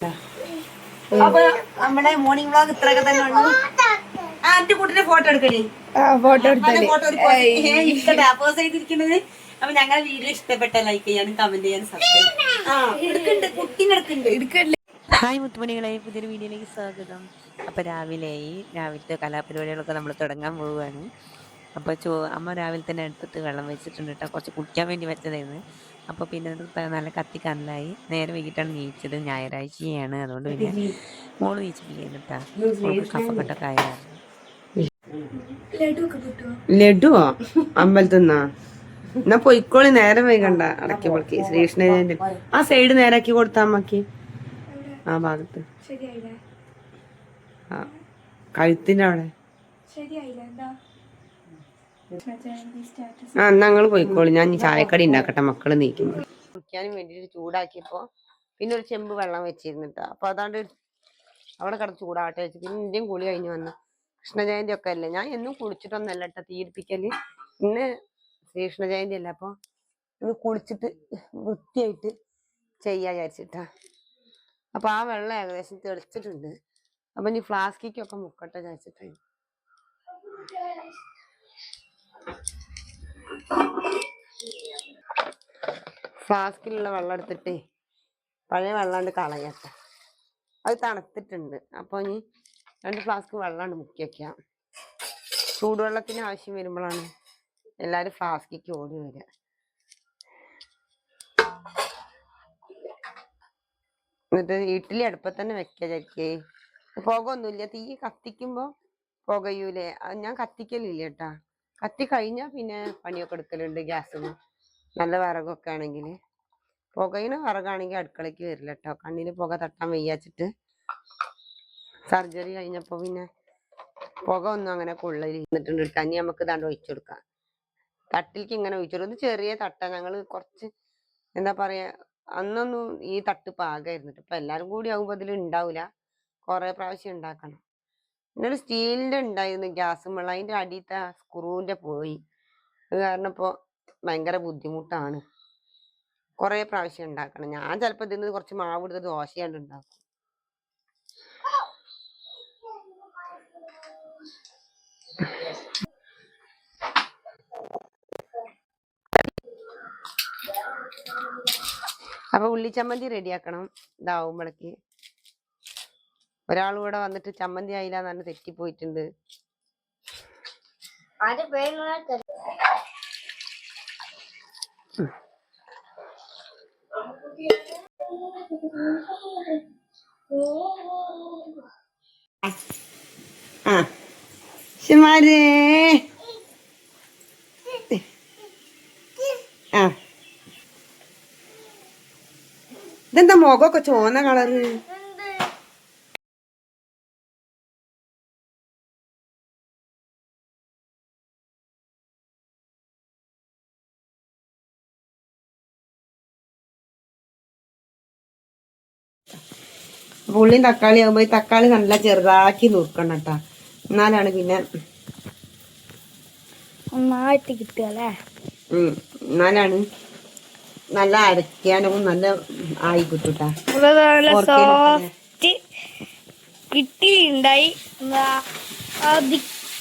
അപ്പൊ നമ്മുടെ morning vlog ഇത്രയൊക്കെ തന്നെ ഉള്ളൂ. ആന്റെ കുട്ടിന്റെ ഫോട്ടോ എടുക്കണേ, ഇരിക്കട്ടെ അപ്പോസ് ചെയ്തിരിക്കുന്നത്. അപ്പൊ ഞങ്ങളുടെ വീഡിയോ ഇഷ്ടപ്പെട്ട ലൈക്ക് ചെയ്യാനും കമന്റ് ചെയ്യാനും സബ്സ്ക്രൈബ് കുട്ടീനെടുക്കുന്നുണ്ട്. ഹായ് മുത്തുമണികളെ, പുതിയൊരു വീഡിയോയിലേക്ക് സ്വാഗതം. അപ്പോൾ രാവിലത്തെ കലാപരിപാടികളൊക്കെ നമ്മൾ തുടങ്ങാൻ പോവുകയാണ്. അപ്പോൾ അമ്മ രാവിലെ തന്നെ അടുപ്പത്ത് വെള്ളം വെച്ചിട്ടുണ്ട് കേട്ടോ, കുറച്ച് കുടിക്കാൻ വേണ്ടി വെച്ചതായിരുന്നു. അപ്പോൾ പിന്നെ നല്ല കത്തിക്കനലായി. നേരെ വൈകിട്ടാണ് നീച്ചത്, ഞായറാഴ്ചയാണ്, അതുകൊണ്ട് പിന്നെ മോള് നീച്ചിട്ടില്ലായിരുന്നു കേട്ടോ. മോൾക്ക് കഫക്കെട്ടൊക്കെ ആയതാണ്. ലഡുവോ അമ്പലത്തിന്നാ? എന്നാ പൊയ്ക്കോളി, നേരം വൈകണ്ട. അടക്കി പൊളക്കി ശ്രീകൃഷ്ണന്റെ ആ സൈഡ് നേരാക്കി കൊടുത്താ അമ്മക്ക്. ആ ഭാഗത്ത് ആ കഴുത്തിന്റെ അവിടെ. ആ എന്നാ ഞങ്ങള് പോയിക്കോളി, ഞാൻ ചായക്കടി ഉണ്ടാക്കട്ടെ മക്കള് നീക്കുമ്പോ. കുടിക്കാനും വേണ്ടിട്ട് ചൂടാക്കിയപ്പോ പിന്നെ ഒരു ചെമ്പ് വെള്ളം വെച്ചിരുന്നിട്ടാ. അപ്പൊ അതാണ്ട് അവിടെ കിടന്ന് ചൂടാവട്ടെ വെച്ച്. പിന്നെ ഇന്ത്യയും കുളി കഴിഞ്ഞ് വന്ന് കൃഷ്ണജയന്തി ഒക്കെ അല്ലേ, ഞാൻ എന്നും കുളിച്ചിട്ടൊന്നല്ല കേട്ടോ തീരിപ്പിക്കല്. ഇന്ന് ശ്രീകൃഷ്ണ ജയന്തി അല്ല, അപ്പൊ ഇത് കുളിച്ചിട്ട് വൃത്തിയായിട്ട് ചെയ്യാ വിചാരിച്ചിട്ടാ. അപ്പൊ ആ വെള്ളം ഏകദേശം തെളിച്ചിട്ടുണ്ട്. അപ്പൊ ഇനി ഫ്ലാസ്കിക്കൊക്കെ മുക്കട്ടെ വിചാരിച്ചിട്ട് ഫ്ലാസ്കിലുള്ള വെള്ളം എടുത്തിട്ട് പഴയ വെള്ളാണ്ട് കളയട്ടെ. അത് തണുത്തിട്ടുണ്ട്. അപ്പൊ ഇനി 2 ഫ്ലാസ്ക് വെള്ളാണ്ട് മുക്കി വെക്കാം. ചൂടുവെള്ളത്തിന് ആവശ്യം വരുമ്പോഴാണ് എല്ലാരും ഫ്ലാസ്കിക്ക് ഓടി വരിക. എന്നിട്ട് ഇഡ്ഡലി അടുപ്പത്ത് തന്നെ വെക്കുക വിചാരിക്കേ. പുക ഒന്നുമില്ല, തീ കത്തിക്കുമ്പോ പുകയൂലേ. ഞാൻ കത്തിക്കലില്ല കേട്ടാ. കത്തി കഴിഞ്ഞാ പിന്നെ പണിയൊക്കെ എടുക്കലുണ്ട് ഗ്യാസിന്. നല്ല വിറകൊക്കെ ആണെങ്കിൽ. പുകയിന് വിറകാണെങ്കിൽ അടുക്കളയ്ക്ക് വരില്ല കേട്ടോ, കണ്ണിന് പുക തട്ടാൻ വയ്യാച്ചിട്ട്. സർജറി കഴിഞ്ഞപ്പോ പിന്നെ പുക ഒന്നും അങ്ങനെ കൊള്ളിരുന്നിട്ടുണ്ട്. കഞ്ഞി നമുക്ക് ദാണ്ട് ഒഴിച്ചു കൊടുക്കാം. തട്ടിലേക്ക് ഇങ്ങനെ ഒഴിച്ചു കൊടുക്കും. ഇത് ചെറിയ തട്ട. ഞങ്ങള് കുറച്ച് എന്താ പറയാ, അന്നൊന്നും ഈ തട്ട് പാകമായിരുന്നു. ഇപ്പൊ എല്ലാരും കൂടി ആകുമ്പോ അതിൽ ഉണ്ടാവൂല, കുറെ പ്രാവശ്യം ഉണ്ടാക്കണം. പിന്നെ സ്റ്റീലിന്റെ ഉണ്ടായിരുന്നു ഗ്യാസ് വെള്ളം, അതിന്റെ അടിയത്തെ സ്ക്രൂവിന്റെ പോയി. അത് കാരണം ഇപ്പൊ ഭയങ്കര ബുദ്ധിമുട്ടാണ്, കുറെ പ്രാവശ്യം ഉണ്ടാക്കണം. ഞാൻ ചിലപ്പോ ഇതിന് കുറച്ച് മാവ് എടുത്ത് ദോശയാണ്ട് ഉണ്ടാക്കും. അപ്പൊ ഉള്ളിച്ചമ്മന്തി റെഡിയാക്കണം. ഇതാവുമ്പോഴേക്ക് ഒരാൾ കൂടെ വന്നിട്ട് ചമ്മന്തി ആയില്ല എന്നാണ് തെറ്റിപ്പോയിട്ടുണ്ട്. ആ ശിമാരേ, ആ ഇതെന്താ മുഖമൊക്കെ ചോന്ന കളറ്? ഉള്ളിയും തക്കാളി ആകുമ്പോ ഈ തക്കാളി നല്ല ചെറുതാക്കി നുറുക്കണം കേട്ടാ, എന്നാലാണ് പിന്നെ ഒന്നായിട്ട് കിട്ടുകല്ലേ. എന്നാലാണ് നല്ല അരയ്ക്കാനും നല്ല ആയി കിട്ടൂട്ടാ. സോഫ്റ്റ് കിട്ടിണ്ടായി.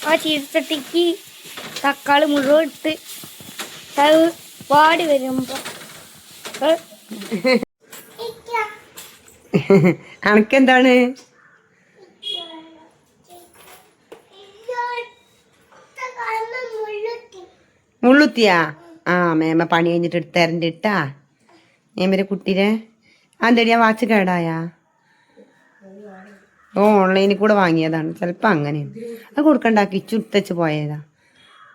ആ ചീരച്ചട്ടിക്ക് തക്കാളി മുഴുവൻ ഇട്ട് അത് വാടി വരുമ്പോ അനക്കെന്താണ്? മുള്ളുത്തിയാ? ആ മേമ പണി കഴിഞ്ഞിട്ട് എടുത്തരണ്ട് ഇട്ടാ മേമരെ കുട്ടീരെ. അതെടിയാ വാച്ച് കേടായാ? ഓൺലൈനിൽ കൂടെ വാങ്ങിയതാണ്, ചിലപ്പോ അങ്ങനെയാണ്. അത് കൊടുക്കണ്ട, കിച്ചു ഇട്ടച്ച് പോയതാ.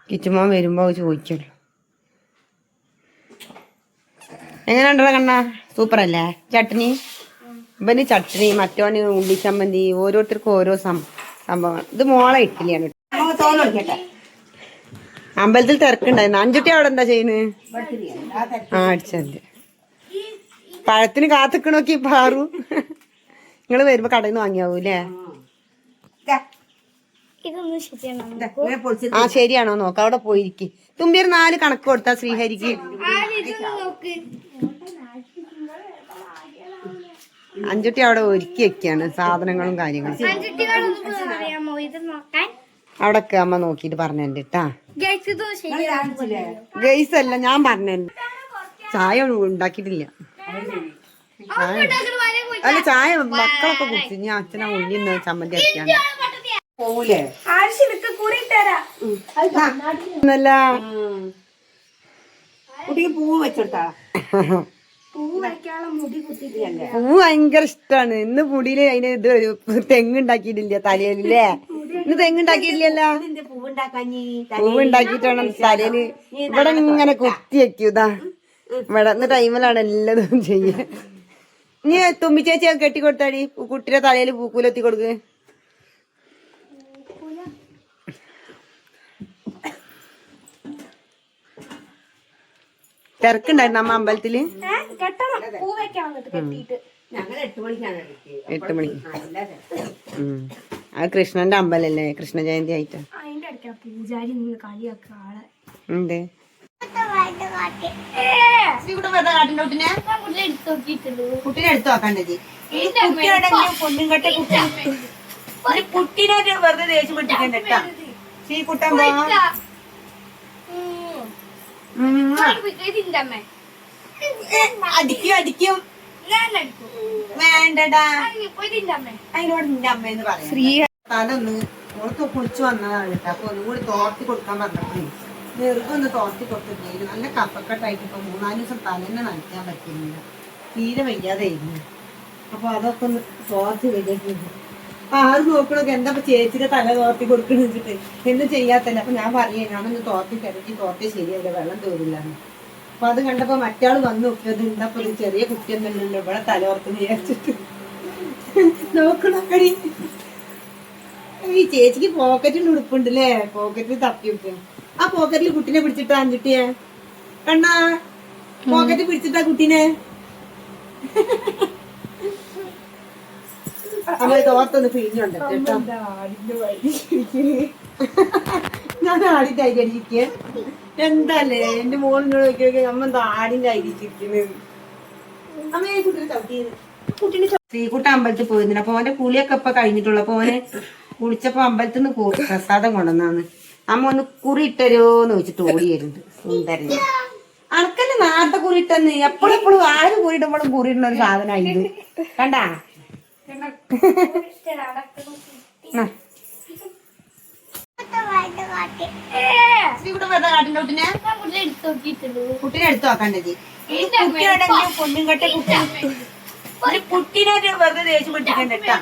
കിച്ചുമോൻ വരുമ്പോ ചോദിക്കുള്ളൂ. എങ്ങനെയുണ്ടോ കണ്ണാ? സൂപ്പറല്ലേ ചട്നി? ഇവന് ചട്നി, മറ്റോന് ഉള്ളിച്ചമ്മന്തി, ഓരോരുത്തർക്കും ഓരോ സംഭവം. ഇത് മോളെ ഇഡ്ഡലിയാണ്. തോന്നിക്കട്ടെ, അമ്പലത്തിൽ തിരക്കുണ്ടായിരുന്നു. അഞ്ചുട്ടി അവിടെ എന്താ ചെയ്യുന്നത്? ആ അടിച്ചല്ലേ. പഴത്തിന് കാത്തിക്കണോക്കി പാറു. നിങ്ങള് വരുമ്പോ കടയിൽ നിന്ന് വാങ്ങിയാവൂല്ലേ? ആ ശരിയാണോ നോക്ക, അവിടെ പോയിരിക്കും. തുമ്പി ഒരു 4 കണക്ക് കൊടുത്താ ശ്രീഹരിക്ക്. അഞ്ചുട്ടി അവിടെ ഒരുക്കി വെക്കാണ് സാധനങ്ങളും കാര്യങ്ങളും. അറിയാമോ ഇത് നോക്കാൻ? അവിടെ അമ്മ നോക്കിട്ട് പറഞ്ഞിട്ടുണ്ട് കേട്ടാ. ഗൈസ് അല്ല ഞാൻ പറഞ്ഞിട്ടുണ്ട്. ചായ ഉണ്ടാക്കിയിട്ടില്ല. അല്ല ചായ മക്കളൊക്കെ കുടിച്ചു. ഞാൻ അച്ഛനാ ഉള്ളി ചമ്മന്തി അരക്കാണ്. പോവൂലേ എന്നല്ല കുട്ടിക്ക് പൂവ് വെച്ചെടുത്താ. പൂ ഭയങ്കര ഇഷ്ടാണ്. ഇന്ന് മുടിയില് അതിന് ഇത് തെങ്ങുണ്ടാക്കിയിട്ടില്ല തലയിലല്ലേ. ഇന്ന് തെങ്ങുണ്ടാക്കിയിട്ടില്ലല്ലോ. പൂവ് ഉണ്ടാക്കിട്ട് വേണം തലയില്. ഇവിടെ ഇങ്ങനെ കുത്തി വെക്കൂതാ. ഇവിടെ ഇന്ന് ടൈമിലാണ് എല്ലാതും ചെയ്യാ. നീ തുമ്പി ചേച്ചി കെട്ടിക്കൊടുത്താടി. കുട്ടിയുടെ തലയിൽ പൂക്കൂലെത്തി കൊടുക്ക്. തിരക്കുണ്ടായിരുന്നു അമ്മ അമ്പലത്തില്. 8 മണിക്ക്. അത് കൃഷ്ണന്റെ അമ്പലല്ലേ, കൃഷ്ണ ജയന്തി ആയിട്ട്. ഉണ്ട് കുട്ടീനെ എടുത്തു നോക്കാണ്ടത്. കുട്ടീനെ വെറുതെ ദേഷ്യം പിടിപ്പിക്കണ്ട കേട്ടാ. ശ്രീകുട്ടൻ അടിക്കും അടിക്കും വേണ്ടടാ. അതിനോട് നിന്റെ അമ്മയെന്ന് പറയാം. തലൊന്ന് ഓർത്ത് കുളിച്ചു വന്നതാണ് കേട്ടോ. അപ്പൊ ഒന്നും കൂടി തോർത്തി കൊടുക്കാൻ പറഞ്ഞപ്പോ വെറുതൊന്ന് തോർത്തി കൊടുത്തിട്ടില്ല. നല്ല കപ്പക്കെട്ടായിട്ട് ഇപ്പൊ 3-4 ദിവസം തലന്നെ നനയ്ക്കാൻ പറ്റുന്നില്ല. തീരെ വയ്യാതായിരുന്നു. അപ്പൊ അതൊക്കെ ഒന്ന് തോർത്തി വയ്യായിരുന്നു. അപ്പൊ ആര് നോക്കണൊക്കെ എന്താ ചേച്ചിയുടെ തല തോർത്തി കൊടുക്കണെന്ന് വെച്ചിട്ട് എന്നും ചെയ്യാത്തല്ല. അപ്പൊ ഞാൻ പറയേ ഞാനൊന്ന് തോർത്തി കിടക്കി തോർത്തി ശരിയല്ല, വെള്ളം തോരില്ലാന്ന്. അപ്പൊ അത് കണ്ടപ്പോ മറ്റാള് വന്ന് നോക്കിയത് എന്താ ചെറിയ കുട്ടിയൊന്നുമല്ലല്ലോ ഇവിടെ തലോർത്തുന്ന് വിചാരിച്ചിട്ട് നോക്കണക്കടി. ഈ ചേച്ചിക്ക് പോക്കറ്റിൽ ഉടുപ്പുണ്ടല്ലേ, പോക്കറ്റിൽ തപ്പി വെക്കും. ആ പോക്കറ്റിൽ കുട്ടീനെ പിടിച്ചിട്ടാ അഞ്ചുട്ടിയെ കണ്ണാ. പോക്കറ്റിൽ പിടിച്ചിട്ടാ കുട്ടീനെ. അമ്മ തോർത്തൊന്ന് പിഴിഞ്ഞുണ്ട് കേട്ടോ. ഞാൻ ആടിന്റെ അരി അടിച്ചിരിക്കേ. എന്താല്ലേ എന്റെ മോളിനോട് നോക്കി അമ്മ എന്താ ആടിന്റെ അരിച്ചിരിക്കുന്നത്. അമ്മയെ കുട്ടീനെ ചവിട്ടിയത്. കുട്ടീനെ ശ്രീകുട്ട അമ്പലത്തിൽ പോയിരുന്നില്ല. അപ്പൊ അവന്റെ കുളിയൊക്കെ ഇപ്പൊ കഴിഞ്ഞിട്ടുള്ള. അപ്പൊ അവനെ കുളിച്ചപ്പോ അമ്പലത്തിൽ നിന്ന് പ്രസാദം കൊണ്ടുവന്നാണ്. അമ്മ ഒന്ന് കുറി ഇട്ടരോന്ന് വെച്ചിട്ട് ഓടിയായിരുന്നു. സുന്ദരൻ അനക്കല്ലേ നേരത്തെ കുറി ഇട്ടെന്ന്. എപ്പോഴും ആര് കുറിയിടുമ്പോഴും കുറിയിടുന്ന ഒരു സാധനമായത് കണ്ടാ. കുട്ടീനെ എടുത്തു നോക്കാണ്ടത്. കുട്ടീനെ വെറുതെ ദേഷ്യം പിടിപ്പിക്കണ്ട കേട്ടാ.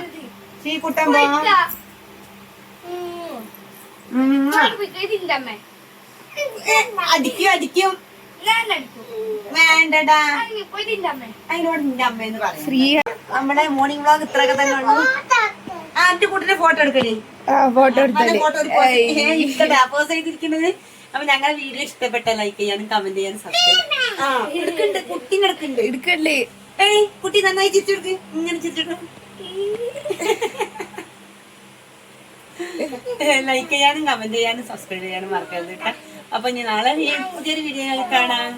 ശ്രീകുട്ടൻ അടിക്കും അടിക്കും വേണ്ടടാ. അതിനോട് നിന്റെ അമ്മയെന്ന് പറയാം. നമ്മുടെ മോർണിംഗ് വ്ലോഗ് ഇത്രയൊക്കെ തന്നെ ഉള്ളൂ. ആന്റെ കുട്ടിന്റെ ഫോട്ടോ എടുക്കണേ. ഫോട്ടോ പോസ്റ്റ് ചെയ്തിരിക്കുന്നത്. അപ്പൊ ഞങ്ങളുടെ വീഡിയോ ഇഷ്ടപ്പെട്ട ലൈക്ക് ചെയ്യാനും കമന്റ് ചെയ്യാനും സബ്സ്ക്രൈബ് എടുക്കണ്ട്. കുട്ടീനെ എടുക്കണ്ടേ. ഏയ് കുട്ടി നന്നായി ചിരിച്ചെടുക്ക്. ഇങ്ങനെ ചിരിച്ചെടുക്കും. ലൈക്ക് ചെയ്യാനും കമന്റ് ചെയ്യാനും സബ്സ്ക്രൈബ് ചെയ്യാനും മറക്കരുത് കേട്ടോ. അപ്പൊ ഇനി നാളെ പുതിയൊരു വീഡിയോ കാണാം.